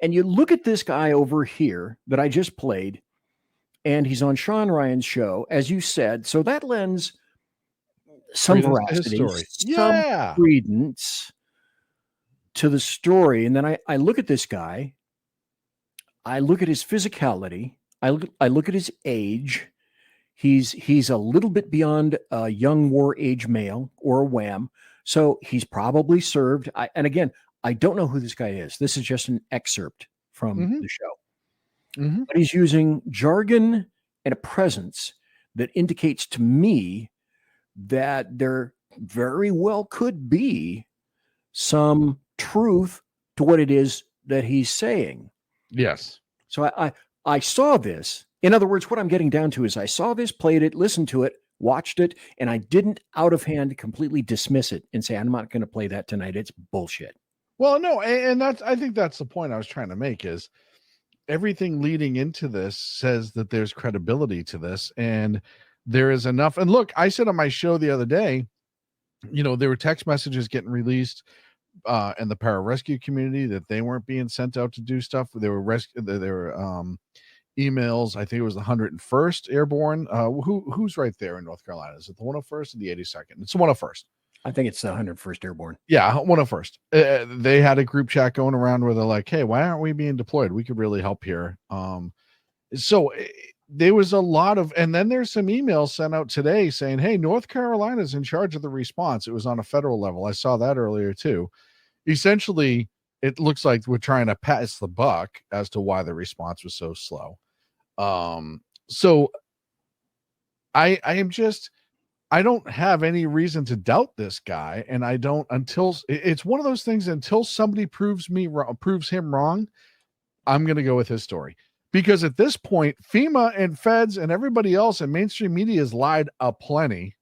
And you look at this guy over here that I just played, and he's on Sean Ryan's show, as you said. So that lends some Credence to his veracity, story. some Yeah. credence to the story. And then I look at this guy, I look at his physicality, I look at his age. He's a little bit beyond a young war age male or a wham. So he's probably served. And again, I don't know who this guy is. This is just an excerpt from Mhm. the show. Mhm. But he's using jargon and a presence that indicates to me that there very well could be some truth to what it is that he's saying. Yes. So I saw this. In other words, what I'm getting down to is I saw this, played it, listened to it, watched it, and I didn't out of hand completely dismiss it and say, I'm not going to play that tonight. It's bullshit. Well, no, and I think that's the point I was trying to make is everything leading into this says that there's credibility to this and there is enough. And look, I said on my show the other day, there were text messages getting released in the pararescue community that they weren't being sent out to do stuff. There were emails. I think it was the 101st Airborne. Who's right there in North Carolina? Is it the 101st or the 82nd? It's the 101st. I think it's the 101st Airborne. Yeah, 101st. They had a group chat going around where they're like, hey, why aren't we being deployed? We could really help here. So there was a lot of, and then there's some emails sent out today saying, hey, North Carolina's in charge of the response. It was on a federal level. I saw that earlier too. Essentially, it looks like we're trying to pass the buck as to why the response was so slow. So I don't have any reason to doubt this guy. And I don't, until it's one of those things, until somebody proves him wrong, I'm going to go with his story. Because at this point, FEMA and feds and everybody else and mainstream media has lied aplenty.